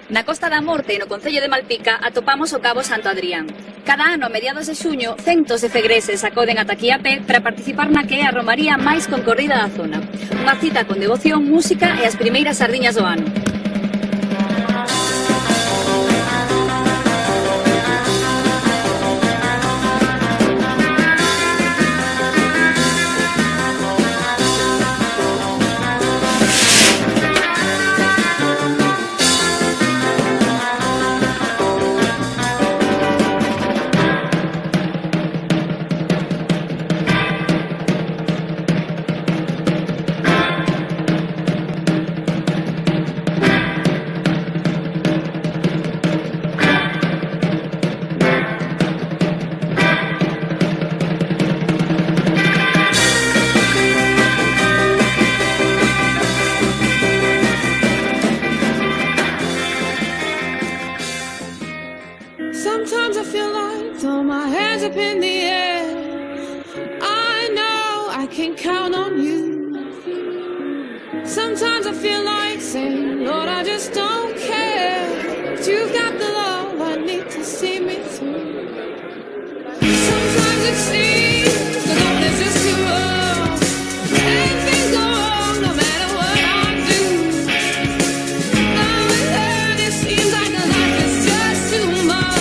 Na Costa da Morte e no concello de Malpica atopamos o Cabo Santo Adrián. Cada ano, a mediados de xuño, centos de fegreses acoden ata aquí a pé para participar na que é a romaría máis concorrida da zona. Unha cita con devoción, música e as primeiras sardiñas do ano. Sometimes I feel like throw my hands up in the air. I know I can count on you. Sometimes I feel like saying, Lord, I just don't care. But you've got the love I need to see me through. Sometimes it seems the love is just too much, and things go wrong no matter what I do. Now and then it seems like a life is just too much.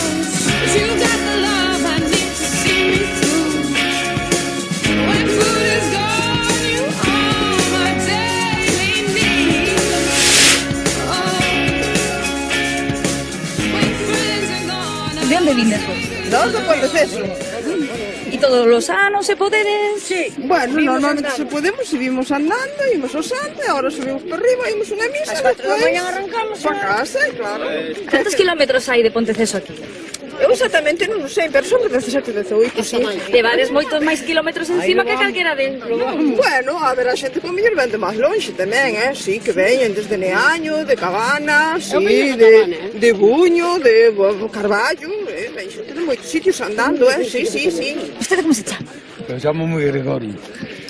You got the love I need to see me through. When food is gone, you are my daily need. Oh, when friends are gone, De onde vindes vos? Nós do Ponteceso. E todos os anos se podedes? Sí. Bueno, normalmente se podemos, subimos andando, imos ao santo, e agora subimos para arriba, imos unha misa, Ás 4 da despois mañá arrancamos para casa, claro. Cantos kilómetros hai de Ponteceso aquí? Eu exactamente non o sei, pero son 17, 18, sí. Levades moitos máis kilómetros encima que calquera dentro. Bueno, a ver, a xente con mellor vende máis longe tamén, sí, que veñen desde Neaño, de Cabana, sí, de Buño, de Carballo, ven xente de moitos sitios andando, sí, sí, sí. Vostede como se chama? Eu chamo-me Gregorio.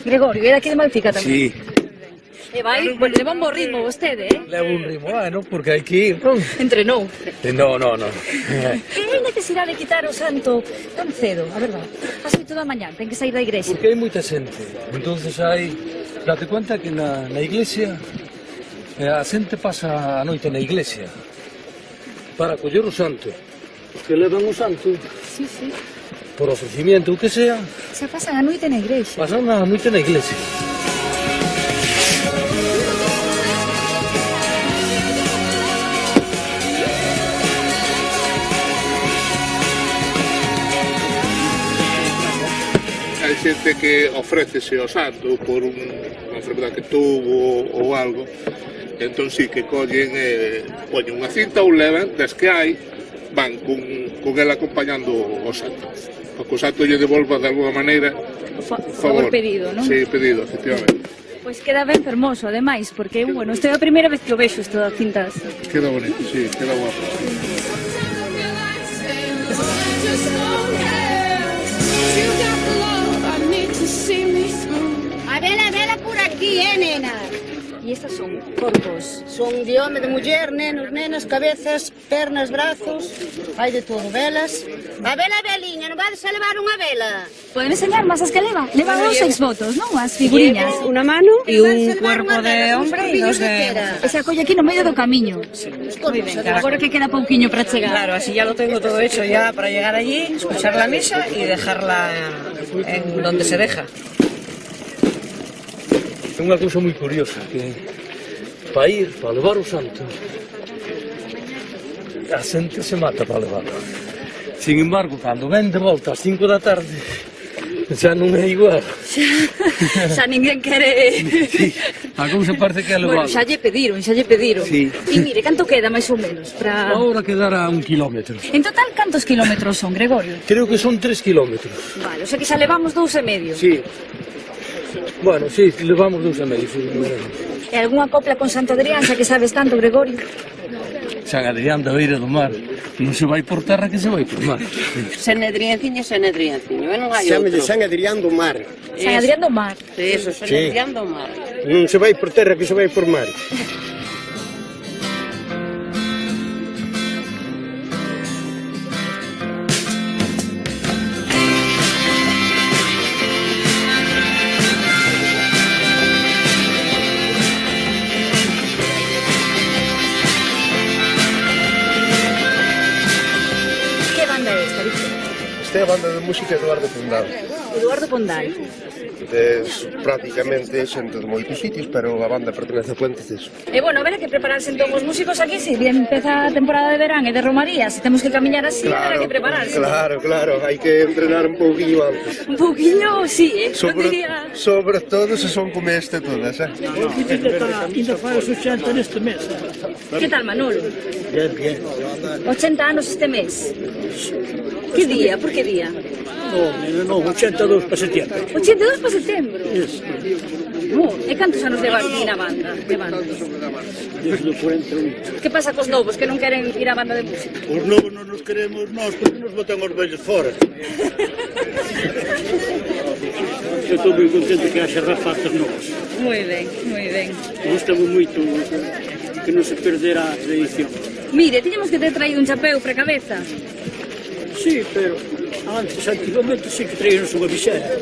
Gregorio, era aquí de Malpica tamén. Sí, E vai, pues, leva un bo ritmo vostede, levo un ritmo, bueno, porque hai que ir, non? Entrenou. No. Que hai necesidade de quitar o santo tan cedo, a verdade? As 8 da mañá, ten que sair da igrexa. Porque hai moita xente. Entonces hai, date cuenta que na iglesia, a xente pasa a noite na iglesia para coller o santo. Que levan o santo Sí, sí. por ofrecimiento, o que sea, Se pasan a noite na igrexa. pasan a noite na iglesia. Hai xente que ofrécese ao santo por unha enfermedade que tuvo ou algo, entón sí que collen poñen unha cinta ou levan, das que hai, van con ela acompañando o santo, para que o santo lle devolva de alguma maneira O favor pedido, non? Sí, pedido, efectivamente. Pois queda ben fermoso, ademais, porque, bueno, esta é a primeira vez que o vexo isto das cintas. Queda bonito, sí, queda guapo. A vela por aquí, nena. E estas son corpos. Son de home, de muller, nenos, nenas, cabezas, pernas, brazos, hai de todo, velas. A vela veliña, non vades a levar unha vela? Poden enseñar más as que leva? Leva dos exvotos, non? As figuriñas. Una mano y Vas a un levar cuerpo unha de velas, uns hombre y corpiños dos de cera. E se acolle aquí no medio do camiño. Moi ben, Agora que queda pouquiño para chegar. Claro, así ya lo tengo todo hecho ya para llegar allí, escuchar la misa y dejarla en donde se deja. É unha cousa moi curiosa, que para ir, para levar o santo, a xente se mata para levarlo. Sin embargo, cando ven de volta ás 5 da tarde, xa non é igual. Xa ninguén quere... Sí, a cousa parece que é Bueno, levar. xa lle pediron, xa lle pediron. Sí. E mire, canto queda máis ou menos? Para... Ahora quedará 1 kilómetro. En total, cantos kilómetros son, Gregorio? Creo que son 3 kilómetros. Vale, o sea que xa levamos 2,5. Sí. Bueno, sí, levamos 2,5. Sí. E algunha copla con Santo Adrián, xa que sabes tanto, Gregorio? San Adrián da beira do mar. Non se vai por terra que se vai por mar. Senedrianciño, non hai Chame de San Adrián do Mar. San Adrián do Mar. Eso, Senedrián do mar. Non se vai por terra que se vai por mar. banda de música Eduardo Pondal. Eduardo Pondal. Prácticamente xente de moitos sitios, pero a banda pertenece a Puentes. E bueno, haberá que prepararse entón os músicos aquí, se bien empeza a temporada de verán e de romaría, se temos que camiñar así, haberá que prepararse. Claro, hai que entrenar un pouquinho antes. Un pouquinho, sí, diría... Sobre todo se son como este todas, Ainda fai os 80 neste mes. Que tal, Manolo? Bien. 80 anos este mes. Que día? Por que día? No, 82 para setembro. 82 para setembro? Yes. E cantos anos de na banda? Desde o 41. Que pasa cos novos que non queren ir á banda de música? Os novos non nos queremos nós porque nos botan os vellos fora. Eu estou moi contente que haxa rapaces novos. Moi ben. Gostamos moito que non se perderá a tradición. Mire, tiñamos que ter traído un chapeu para a cabeza. Sí, pero antigamente sí que traíamos unha visera.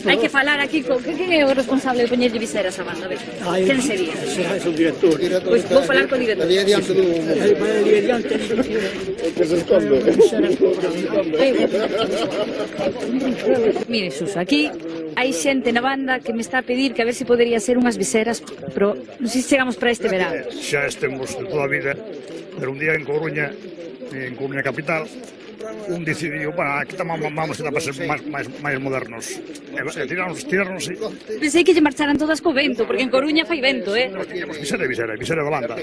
Hai que falar aquí con... Quen é o responsable de poñerlle viseras á banda? Quen sería? Será o director. Pois vou falar co director. Ali adiante do... Ali adiante. Mire, Suso, aquí hai xente na banda que me está a pedir que a ver se podería ser unhas viseras, pero non sei se chegamos para este verán. Xa estemos de toda a vida, pero un día en Coruña capital, un decidiu, aquí vamos a para ser máis modernos. Tirarnos, sí. Pensei que lle marcharan todas co vento, porque en Coruña fai vento, Visera de banda.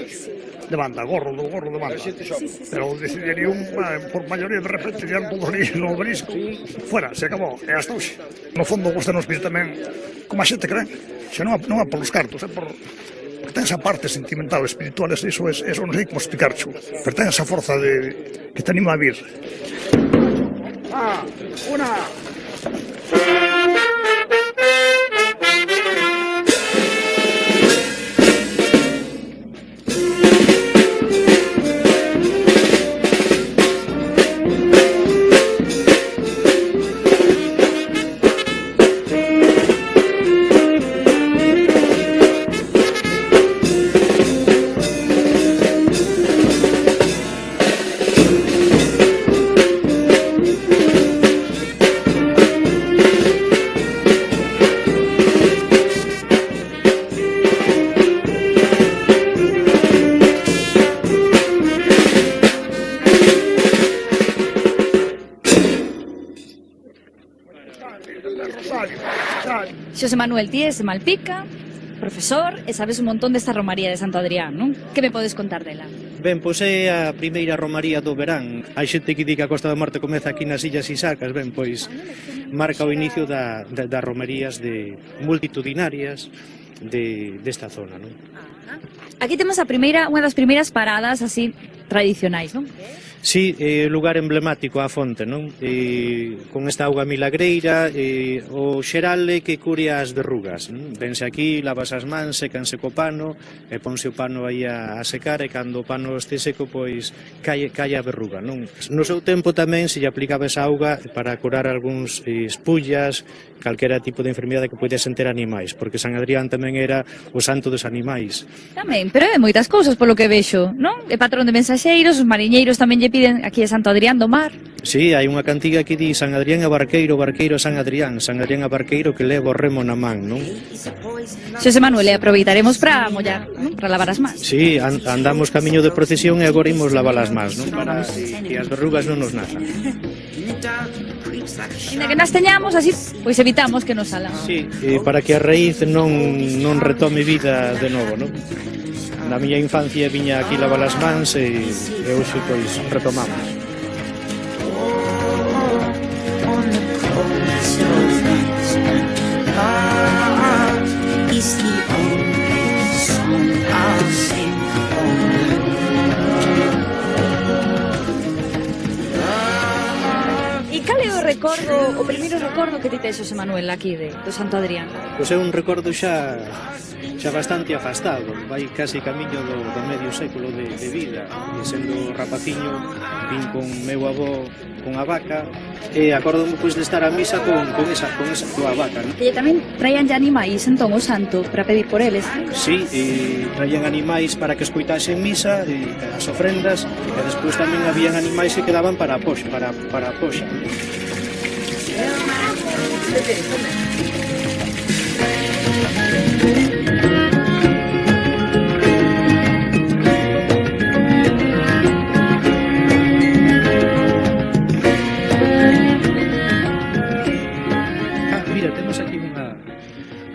De banda, gorro de banda. Pero decidiu, por maioría de repente, tiran todos no obelisco. Fuera, se acabou, e hasta hoxe. No fondo, gusta nos pedir tamén, como a xente creen, xa non é polos cartos, é por... ten esa parte sentimental, espiritual, eso non sei como explicarcho, pero ten esa forza que te anima a vir. Una... Xosé Manuel, ti és de Malpica, profesor, e sabes un montón desta romaría de Santo Adrián, non? Que me podes contar dela? Ben, pois é a primeira romaría do verán. Hai xente que di que a Costa da Morte comeza aquí nas Illas Isacas, ben, pois marca o inicio das romarías multitudinarias desta zona, non? Aquí temos unha das primeiras paradas así tradicionais, non? Sí, lugar emblemático a fonte, non? Con esta auga milagreira, o xeral é que cure as verrugas, non? Vense aquí, lavas as mans, secanse co pano, e ponse o pano aí a secar, e cando o pano este seco, pois, cae a verruga, non? No seu tempo tamén se lle aplicaba esa auga para curar algúns espullas, calquera tipo de enfermidade que pudesen ter animais, porque San Adrián tamén era o santo dos animais. Tamén, pero é moitas cousas polo que vexo, non? É patrón de mensaxeiros, os mariñeiros tamén lle piden aquí a Santo Adrián do Mar. Sí, hai unha cantiga que di San Adrián a barqueiro, barqueiro a San Adrián a barqueiro que leva o remo na man, non? Xosé Manuel, aproveitaremos para mollar, non? Para lavar as mans. Sí, andamos camiño de procesión e agora imos lavar as mans, non? Para que as verrugas non nos nazan. Ainda que nas teñamos, así, pois evitamos que nos salan. Sí, para que a raíz non retome vida de novo, non? Na miña infancia viña aquí lavar as mans e hoxe, pois, retomamos. E cal é o primeiro recordo recordo que ti tes, Xosé Manuel, aquí do Santo Adrián? Pois é un recordo xa bastante afastado, vai casi camiño do medio século de vida, e sendo rapaciño vin con meu avó con a vaca e acordome pois de estar a misa con esa coa vaca, non? E tamén traían animais entón o santo para pedir por eles. Sí, e traían animais para que escoitasen misa e as ofrendas, e despois tamén habían animais que quedaban para a poxa, para a poxa. Mira, temos aquí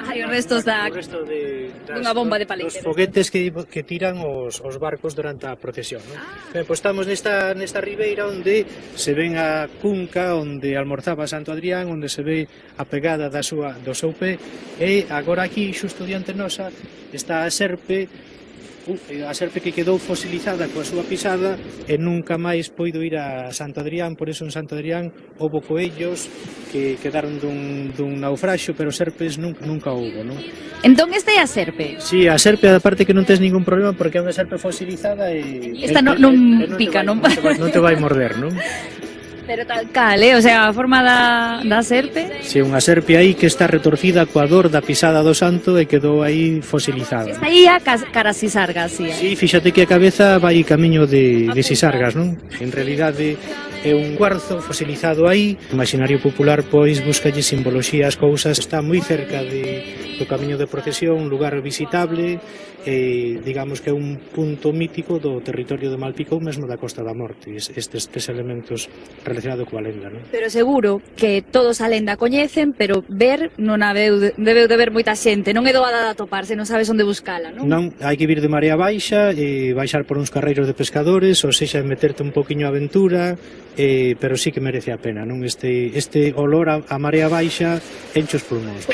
Hai os restos dunha bomba de paleite. Os foguetes que tiran os barcos durante a procesión, non? Ben, pois estamos nesta ribeira onde se ven a cunca onde almorzaba Santo Adrián, onde se ve a pegada do seu pé, e agora aquí, xusto diante nosa, está a serpe que quedou fosilizada coa súa pisada e nunca máis poido ir a Santo Adrián. Por iso en Santo Adrián houbo coellos que quedaron dun naufraxio, pero serpes nunca houbo, non? Entón esta é a serpe? Si, a serpe, aparte que non tes ningún problema porque é unha serpe fosilizada e... Esta non pica, non? Non te vai morder, non? Pero tal cal, o sea, a forma da serpe. Si, unha serpe aí que está retorcida coa dor da pisada do santo e quedou aí fosilizada. Está aí a cara Sisargas, si. Si, fíxate que a cabeza vai camiño de Sisargas, non? En realidade é un cuarzo fosilizado aí. O imaginario popular, pois, buscalle simboloxías, cousas. Está moi cerca do camiño de procesión, un lugar visitable, digamos que é un punto mítico do territorio de Malpica ou mesmo da Costa da Morte, estes elementos relacionados coa lenda, non? Pero seguro que todos a lenda coñecen, pero ver non debeu de ver moita xente, non é doada de atoparse, non sabes onde buscala, non? Non, hai que vir de marea baixa e baixar por uns carreiros de pescadores, ou sexa, meterte un poquinho a aventura, pero sí que merece a pena, non? Este olor a marea baixa enche os pulmóns.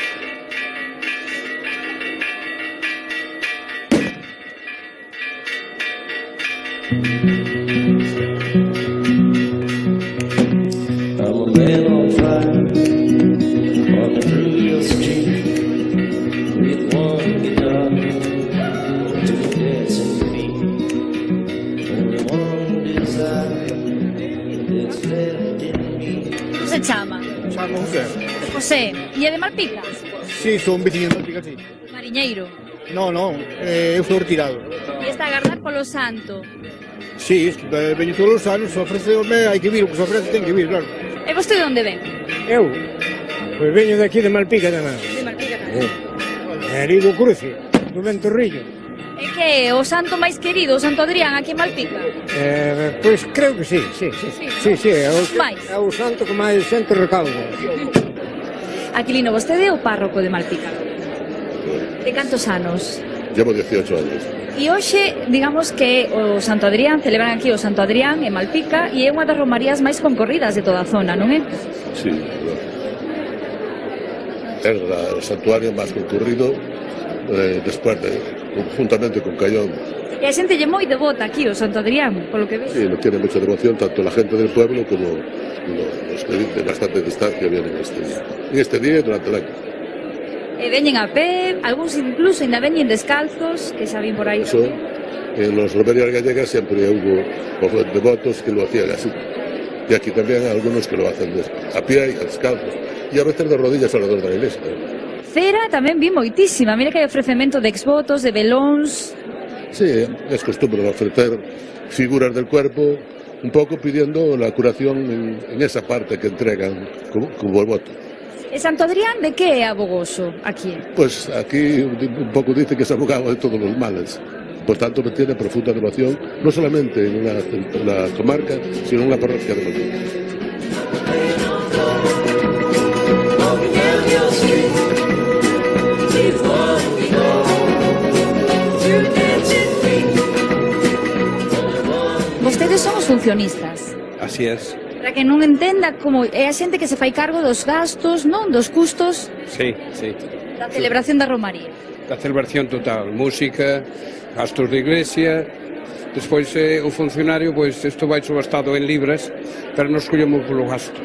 Como se chama? Chama José. José, e é de Malpica? Si, son veciño de Malpica, si. Mariñeiro. Non, eu sou retirado. E está a agardar polo santo. Si, veño todos os anos, ofreceume, hai que vir, o que se ofrece ten que vir, claro. E vostede onde ven? Eu? Pois veño de aquí de Malpica tamén. De Malpica tamén. Ali do Cruce, do Ventorrillo. É que é o santo máis querido, o Santo Adrián, aquí en Malpica? Pois creo que sí, é o santo que máis xente recauda. Aquilino, vostede é o párroco de Malpica. De cantos anos? Llevo 18 anos. E hoxe, digamos que o Santo Adrián, celebran aquí o Santo Adrián en Malpica e é unha das romarías máis concorridas de toda a zona, non é? Sí, é o santuario máis concurrido despois juntamente con Cayón. E a xente lle moi devota aquí o Santo Adrián, polo que ves. Sí, tiene mucha devoción tanto la gente del pueblo como los que de bastante distancia vienen en este día e durante el año. E veñen a pé, algúns incluso ainda veñen descalzos, que xa vin por aí. Eso, en los romerias gallegas siempre hubo devotos que lo hacían así. Y aquí también hay algunos que lo hacen a pie y descalzos. Y a veces de rodillas alrededor de la iglesia. Cera tamén vi moitísima, mira que hai ofrecemento de exvotos, de velóns. Sí, es costumbre ofrecer figuras del cuerpo, un poco pidiendo la curación en esa parte que entregan como el voto. E Santo Adrián de que é abogoso aquí? Pues aquí un poco dice que es abogado de todos los males. Por tanto, me tiene profunda devoción, no solamente en la comarca, sino en la parroquia de Malpica. Vostedes son os funcionistas. Así es. Para que non entenda como é a xente que se fai cargo dos gastos, non? Dos custos Sí. da celebración da Romaría. Da celebración total, música, gastos de iglesia. Despois o funcionario, pois isto vai subastado en libras, pero nos collemos polo gasto.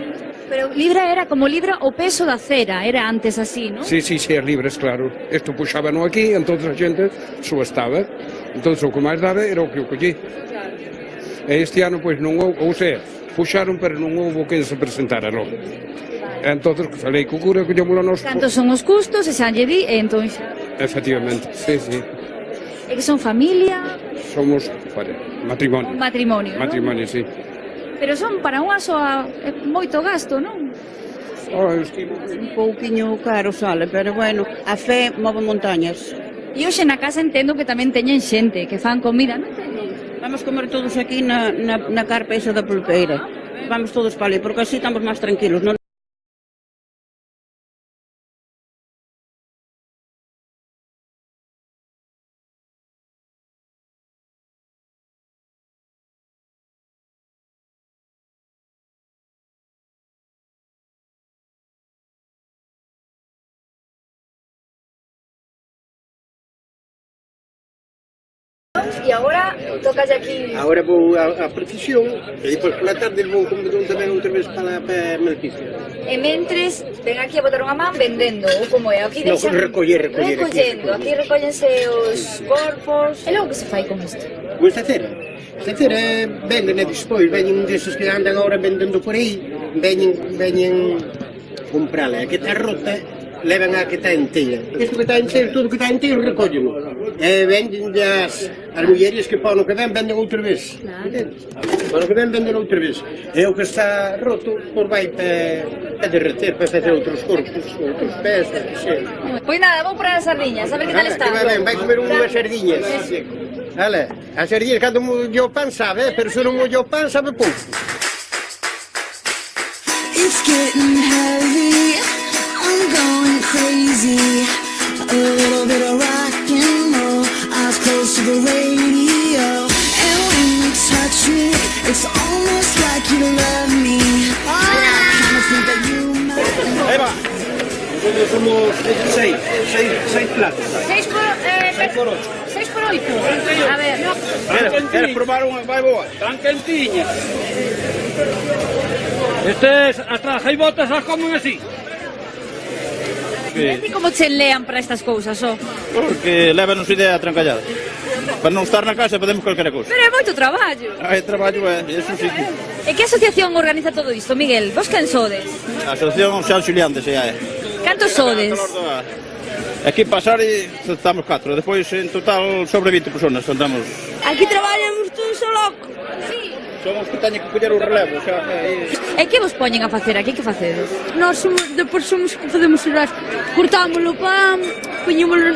Pero libra era como libra o peso da cera, era antes así, non? Sí, as libras, claro. Isto puxábano aquí, entón a xente subastaba. Entón o que máis daba era o que eu collí. E este ano, pois, non houve, ou sea, puxaron, pero non houve quen se presentara logo. Entón, falei co cura, collémolo nos... Cantos son os custos, e xa lle di, e entón xa... Efectivamente, sí. E que son familia... Somos, matrimonio. Un matrimonio, Matrimonio, sí. Pero son para unha soa moito gasto, non? Un pouquiño caro sale, pero bueno, a fe move montañas. E hoxe na casa entendo que tamén teñen xente, que fan comida, non? Vamos comer todos aquí na carpa esa da pulpeira. Vamos todos para ali, porque así estamos máis tranquilos, non? E agora tocas aquí... Agora vou a procesión e depois pola tarde vou tamén outra vez para Melpicia. E mentres, ven aquí a botar unha man vendendo, ou como é? Aquí No, recoller. Recollendo, aquí recóllense os corpos... E logo que se fai con isto? Con esta cera? Esta cera venden e despois veñen deses que andan agora vendendo por aí, veñen comprala, a que está rota, levan a que está enteira. Isto que está enteiro, todo que está enteiro recóllenlo. E venden as mulleres que para o que ven venden outra vez. Para o que ven venden outra vez. E o que está roto, por vai para derreter, para facer outros corpos, outros pés, Pois nada, vou para as sardiñas, a ver que tal está. Vai comer unhas sardiñas. Vale, as sardiñas, cando mollo o pan sabe, pero se non mollo o pan sabe pouco. It's getting heavy, I'm going crazy. A little bit of rock and roll, eyes close to the radio. And when you touch me, it's almost like you love me. I kind of think that you might. Ahí va. Nosotros somos 6 platos. 6 por 8. 6 por 8. A ver. Queres probar unha? Vai boa. Tan quentiña. Estes, as trajeibotas as comen así. E como che lean para estas cousas, ó? Porque levanos idea trancallada. Para non estar na casa podemos calquera cousa. Pero é moito traballo. Hai traballo, eso sí. E que asociación organiza todo isto, Miguel? Vos quen sodes? A asociación San Xulián de SEAE. Cantos sodes? Aquí pasar e estamos 4. Depois en total sobre 20 personas andamos. Aquí traballamos todos o loco. Sí. Somos que teñen que coller o relevo, xa. E que vos poñen a facer aquí? Que facedes? Nós depois somos que podemos ir cortámoslo o pan, poñémoslo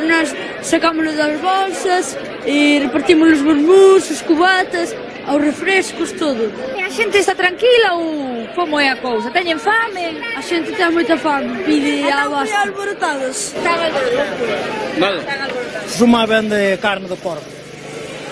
sacámoslo das bolsas e repartímoslo os vermús, os cubatas, aos refrescos, todo. E a xente está tranquila ou como é a cousa? Teñen fame? A xente ten moita fame, pide abas. Están alborotados. Están alborotados. Vale. Suma vende carne de porco.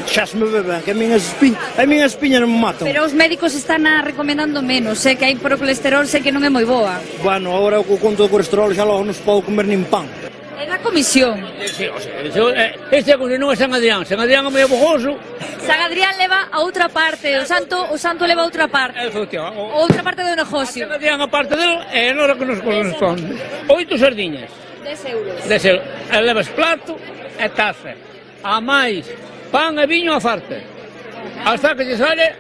Xa se me ve ben, que a miña espiña non me matan. Pero os médicos están recomendando menos, que hai por o colesterol, sei que non é moi boa. Bueno, agora co conto do colesterol xa logo non se pode comer nin pan. É da comisión. Sí, o sea, este non é San Adrián. San Adrián é moi abogoso. San Adrián leva a outra parte, o santo leva a outra parte. Outra parte do negocio. San Adrián a parte dele é a hora que nos corresponde. 8 sardiñas. 10 euros. 10 euros. E levas plato e taza. A máis pan e viño a farta. Hasta que lle sale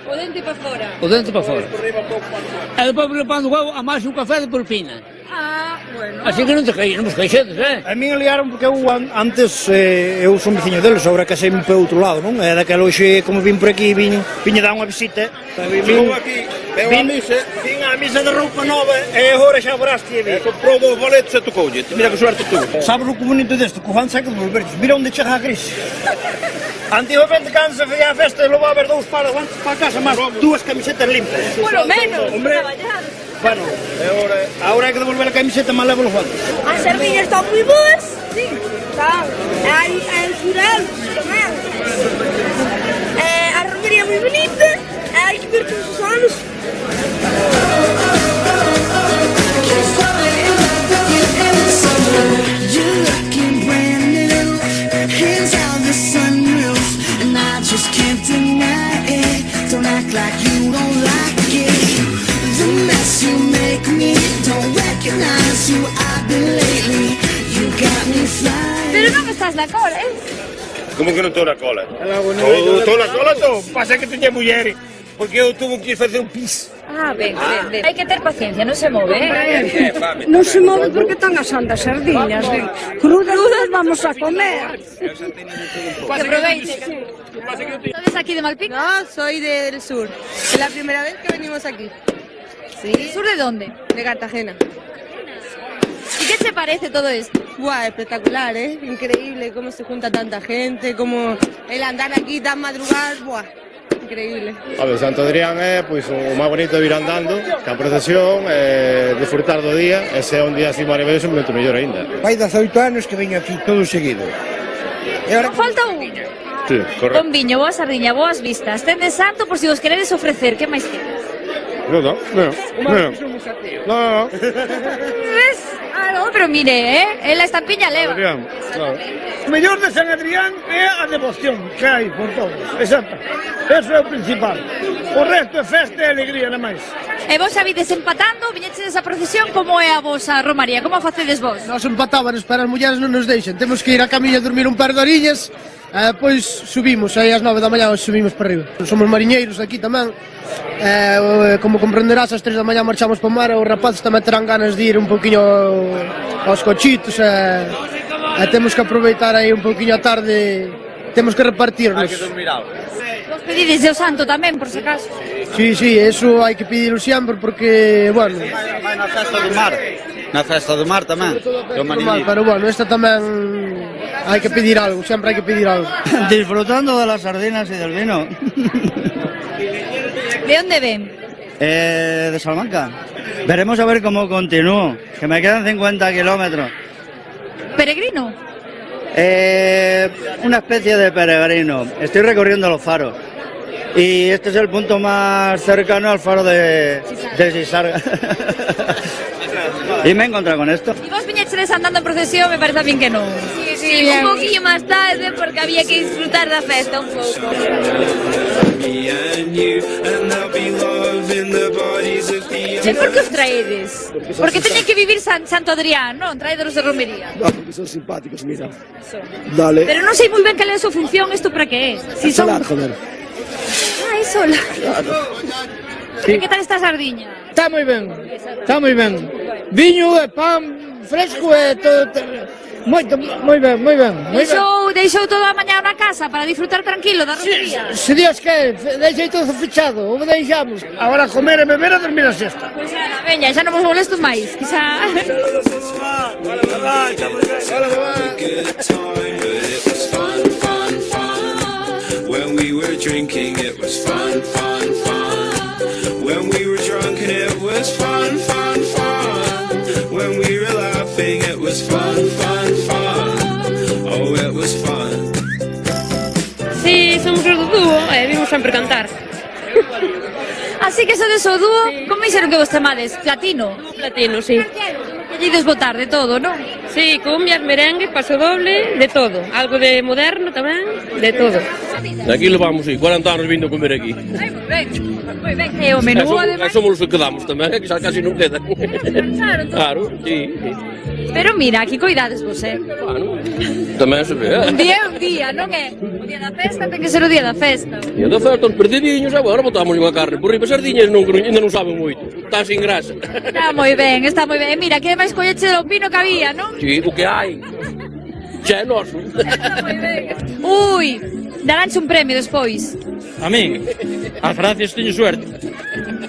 o dente para fora. O dente para fora. E depois por pan do huevo a máis un café de pulpina. Ah, bueno. Así que non vos queixedes, A min liaron porque eu antes eu son veciño deles, agora que sei para outro lado, non? E daquela hoxe, como vim por aquí, viña dar unha visita. Vim aquí, vim a misa de roupa nova e agora xa veraste a vir. Comprou 2 boletos e tocoulle. Mira que suerte tuvo. Sabes o que bonito deste? Que o fan seca de volver. Mira onde chega a crise. Antigamente cando se fía a festa levaba 2 pares antes para casa, mas 2 camisetas limpas. Por lo menos, hombre. Bueno, agora hai que devolver a camiseta, mas levo os guantes. As sardiñas están moi boas. Sí. Están. Hai xural, tamén. A romería moi bonita. Hai que ver todos os anos. You're looking brand new. Hands out the sunroof. And I just can't deny it. Don't act like you don't like it. The mess you Pero non estás na cola, Como que non estou na cola? Estou na cola, pasa que teña muller, porque eu tuve que facer un pis. Ben. Hai que ter paciencia, non se move, Non se move porque están asando as sardiñas. Crudas vamos a comer. Que aproveite. ¿Estás aquí de Malpica? No, soy del sur. Es la primera vez que venimos aquí. ¿Sí? ¿Sur de dónde? De Cartagena. ¿Y qué te parece todo esto? Buah, espectacular, ¿eh? Increíble cómo se junta tanta gente, cómo el andar aquí tan madrugadas, buah, increíble. A ver, Santo Adrián é pois, o máis bonito de ir andando, que a procesión, disfrutar do día, e se é un día así maravilloso, un momento mellor ainda. Vai 18 anos que veño aquí todo seguido. Falta un. Sí, correcto. Bon viño, boa sardiña, boas vistas. Ten de santo por si vos queredes ofrecer, que máis queres? No. ¿Ves? No, pero mire, en la estampiña leva. O mellor de San Adrián é a devoción que hai por todos, exacto. Eso é o principal. O resto é festa e alegría, nada máis. E vos habides empatando, viñeches esa procesión, como é a vosa romaría? Como a facedes vos? Nos empatábanos, pero as mulleres non nos deixan. Temos que ir a camiña a dormir un par de horiñas, depois subimos, aí ás 9 da mañá subimos para arriba. Somos mariñeiros aquí tamén. Como comprenderás, ás 3 da mañá marchamos para o mar, os rapaces tamén terán ganas de ir un poquinho aos cochitos, temos que aproveitar aí un poquinho a tarde, temos que repartirnos. Hai que dormir algo. Vos pedides ao santo tamén, por se acaso. Sí, eso hai que pedirlo sempre porque, bueno... Vai na festa do mar. Na festa do mar tamén. Pero bueno, esta tamén hai que pedir algo, sempre hai que pedir algo. Disfrutando de las sardinas y del vino. ¿De dónde ven? De Salamanca. Veremos a ver cómo continúo, que me quedan 50 kilómetros. ¿Peregrino? Una especie de peregrino. Estoy recorriendo los faros. Y este es el punto más cercano al faro de Sisarga. Y me he encontrado con esto. Y vos viñeches andando en procesión, me parece a mí que no. Sí, un poquillo más tarde porque había que disfrutar da festa un pouco. E por que os traedes? Porque teñen que vivir Santo Adrián, non? Traedos de romería. No, porque son simpáticos, mira. Dale. Pero non sei moi ben cal é a súa función, isto para que é? Si son... joder. É sola. Sí. Que tal esta sardiña? Está moi ben. Viño e pan fresco e todo... Moi ben. Deixou todo a mañá na casa para disfrutar tranquilo da romería. Se Dios quer, deixei todo fichado, o deixamos. Agora comer e beber e dormir a sexta. Pois era, veña, xa non vos molesto máis, quizá... When we were drinking it was fun. When we were drunk and it was fun. When we were laughing it was fun. Oh, it was fun. Sí, somos os do dúo e vimos sempre cantar. Así que sodes o dúo, como dixeron que vos chamades? Platino? Platino, sí. Que lledes botar de todo, non? Sí, cumbias, merengue, paso doble, de todo. Algo de moderno tamén, de todo. Aquí levamos, 40 anos vindo a comer aquí. Moi ben. E o menú, ademais... Somos os que quedamos tamén, que xa casi non quedan. Claro, sí. Pero mira, aquí coidades vos, Bueno, tamén se ve, Un día, non é? O día da festa ten que ser o día da festa. E da festa, os perdidiños, agora botamos unha carne por riba, sardiñas ainda non saben moito, está sin grasa. Está moi ben. E mira, que máis colleche do pino que había, non? Sí, o que hai. Xa é noso. Ui, daranche un premio despois. A mí, a Francia teño suerte.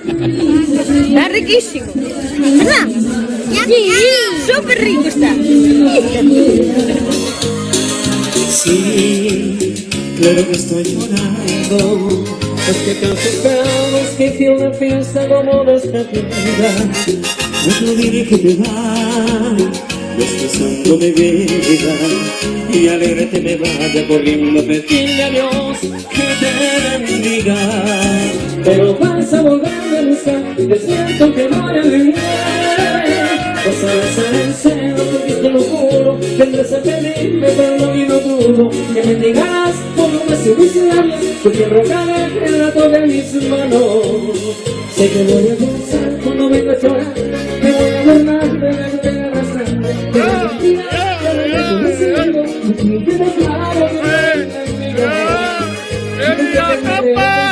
Está riquísimo. ¿Verdad? Sí, súper rico está. Sí, claro que estoy llorando. Es que canso cada vez que fui una fiesta como nuestra vida. No te diré que te va, destrozando mi vida. Y alegre te me vaya corriendo a pedirle a Dios que te bendiga. Pero vas a volver a buscar, es cierto que no eres de mí. Vas a besar el seno, porque te lo juro, vendrás a pedirme perdón y no dudo que me digas por lo más iniciales, porque rogaré el rato de mis manos. Sé que voy a pensar cuando venga a llorar, me voy a burlar de la que te arrastrar, pero mentira, ¡Ella tapa!